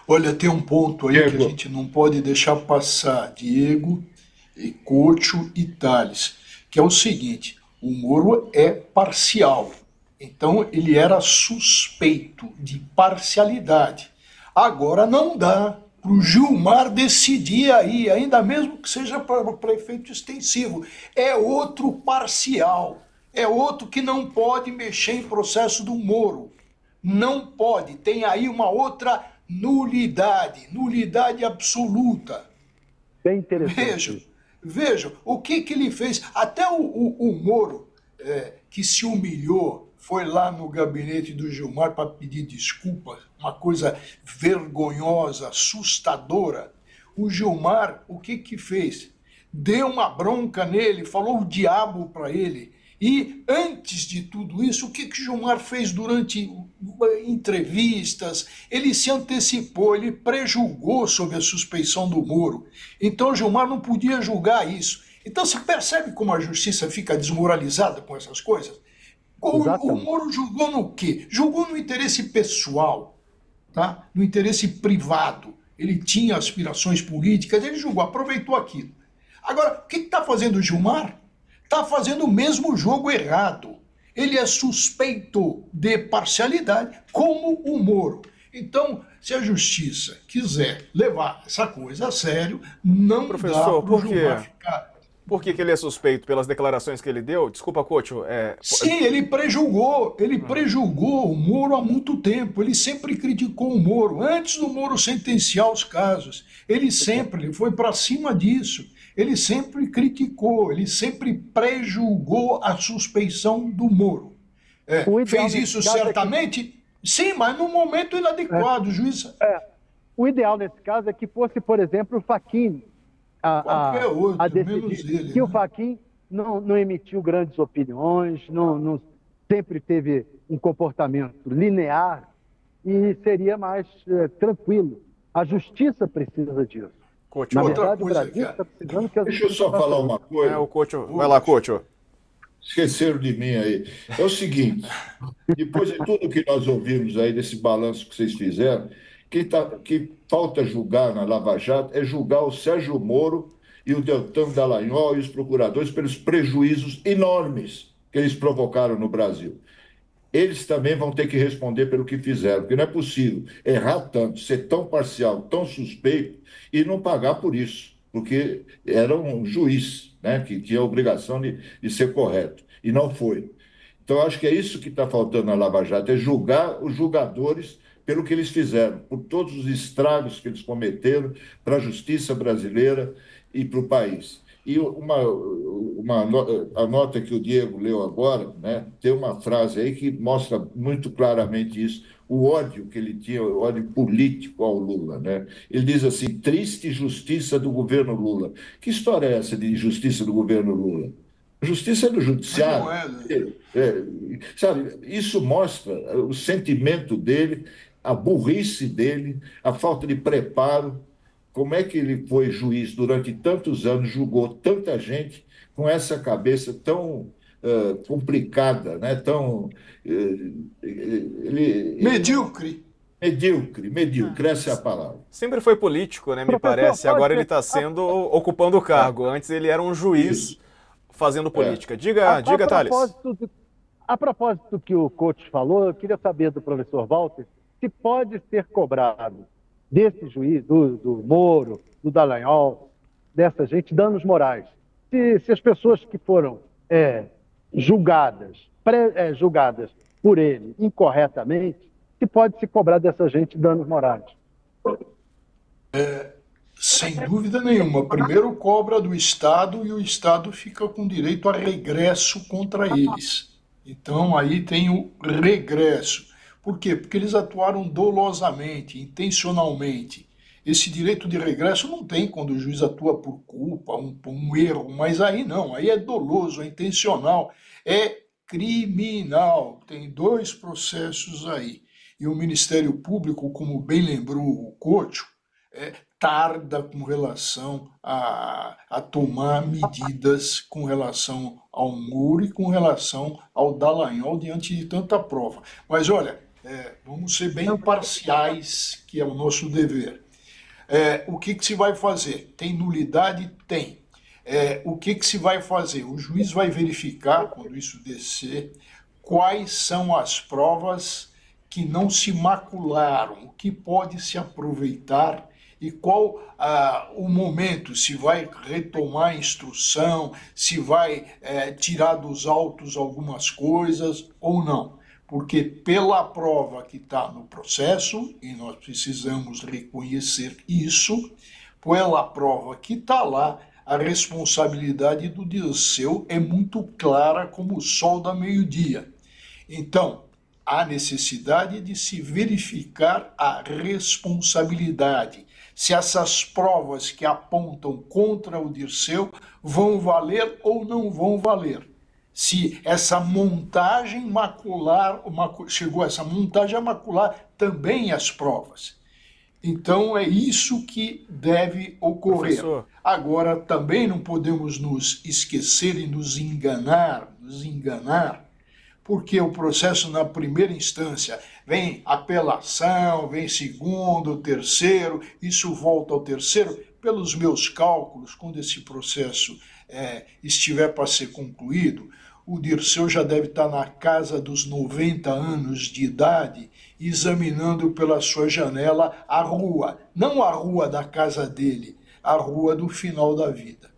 Olha, tem um ponto aí que a Diego, gente não pode deixar passar, Diego, e Cocho e Tales, que é o seguinte: o Moro é parcial, então ele era suspeito de parcialidade. Agora não dá para o Gilmar decidir aí, ainda mesmo que seja para prefeito extensivo, é outro parcial, é outro que não pode mexer em processo do Moro. Não pode, tem aí uma outra nulidade, nulidade absoluta. Bem interessante Vejam, isso. vejam, o que ele fez. Até o Moro, que se humilhou, foi lá no gabinete do Gilmar para pedir desculpas, uma coisa vergonhosa, assustadora. O Gilmar, o que fez? Deu uma bronca nele, falou o diabo para ele. E antes de tudo isso, o que Gilmar fez durante entrevistas? Ele se antecipou, ele prejulgou sobre a suspeição do Moro. Então Gilmar não podia julgar isso. Então se percebe como a justiça fica desmoralizada com essas coisas? O Exatamente. Moro julgou no quê? Julgou no interesse pessoal, tá? No interesse privado. Ele tinha aspirações políticas, ele julgou, aproveitou aquilo. Agora, o que está fazendo o Gilmar? Está fazendo o mesmo jogo errado. Ele é suspeito de parcialidade, como o Moro. Então, se a justiça quiser levar essa coisa a sério, não dá Professor, para o por Gilmar quê? ficar. Por que que ele é suspeito? Pelas declarações que ele deu? Desculpa, Couto. Sim, ele prejulgou o Moro há muito tempo. Ele sempre criticou o Moro. Antes do Moro sentenciar os casos, ele foi para cima disso. Ele sempre criticou, ele sempre prejulgou a suspeição do Moro. O ideal Fez nesse isso caso é que, certamente? Sim, mas num momento é, inadequado. O juiz, o ideal nesse caso é que fosse, por exemplo, o Fachin qualquer a outro, menos decidir, ele, que o né? Fachin não emitiu grandes opiniões, não sempre teve um comportamento linear e seria mais tranquilo. A justiça precisa disso. Na Couto. Outra verdade, o coisa, Brasil cara. está precisando que a deixa eu justiça só faça falar isso. uma coisa. O Couto. Vai lá, Putz, Couto. Esqueceram de mim aí. É o seguinte: depois de tudo que nós ouvimos aí, desse balanço que vocês fizeram, que falta julgar na Lava Jato é julgar o Sérgio Moro e o Deltan Dallagnol e os procuradores pelos prejuízos enormes que eles provocaram no Brasil. Eles também vão ter que responder pelo que fizeram, porque não é possível errar tanto, ser tão parcial, tão suspeito e não pagar por isso, porque era um juiz, né, que tinha a obrigação de ser correto, e não foi. Então, acho que é isso que está faltando na Lava Jato, é julgar os julgadores pelo que eles fizeram, por todos os estragos que eles cometeram para a justiça brasileira e para o país. E a nota que o Diego leu agora, né, tem uma frase aí que mostra muito claramente isso, o ódio que ele tinha, o ódio político ao Lula. Né? Ele diz assim: triste justiça do governo Lula. Que história é essa de justiça do governo Lula? A justiça é do mas não judiciário. é, né? É, sabe, isso mostra o sentimento dele, a burrice dele, a falta de preparo. Como é que ele foi juiz durante tantos anos, julgou tanta gente com essa cabeça tão complicada, né? Tão Medíocre. medíocre, medíocre, essa é a palavra. Sempre foi político, né? Me Professor, parece. pode Agora ele ser. está sendo ocupando o cargo. Antes ele era um juiz Isso. fazendo É. política. A, Diga, a diga, Thales. propósito do, a propósito do que o coach falou, eu queria saber do professor Walter se pode ser cobrado desse juiz, do Moro, do Dallagnol, dessa gente, danos morais. Se as pessoas que foram julgadas, julgadas por ele incorretamente, se pode se cobrar dessa gente danos morais. Sem dúvida nenhuma. Primeiro cobra do Estado e o Estado fica com direito a regresso contra eles. Então aí tem o regresso. Por quê? Porque eles atuaram dolosamente, intencionalmente. Esse direito de regresso não tem quando o juiz atua por culpa, por um erro, mas aí não, aí é doloso, é intencional, é criminal. Tem dois processos aí. E o Ministério Público, como bem lembrou o Cocho, tarda com relação a tomar medidas com relação ao Muro e com relação ao Dallagnol diante de tanta prova. Mas olha, Vamos ser bem imparciais, que é o nosso dever. O que se vai fazer? Tem nulidade? Tem. O que se vai fazer? O juiz vai verificar, quando isso descer, quais são as provas que não se macularam, o que pode se aproveitar e qual o momento, se vai retomar a instrução, se vai tirar dos autos algumas coisas ou não. Porque pela prova que está no processo, e nós precisamos reconhecer isso, pela prova que está lá, a responsabilidade do Dirceu é muito clara como o sol da meio-dia. Então, há necessidade de se verificar a responsabilidade, se essas provas que apontam contra o Dirceu vão valer ou não vão valer. Se essa montagem macular, chegou essa montagem a macular também as provas. Então, é isso que deve ocorrer. Professor. Agora, também não podemos nos esquecer e nos enganar, porque o processo na primeira instância vem apelação, vem segundo, terceiro, isso volta ao terceiro. Pelos meus cálculos, quando esse processo estiver para ser concluído, o Dirceu já deve estar na casa dos 90 anos de idade, examinando pela sua janela a rua, não a rua da casa dele, a rua do final da vida.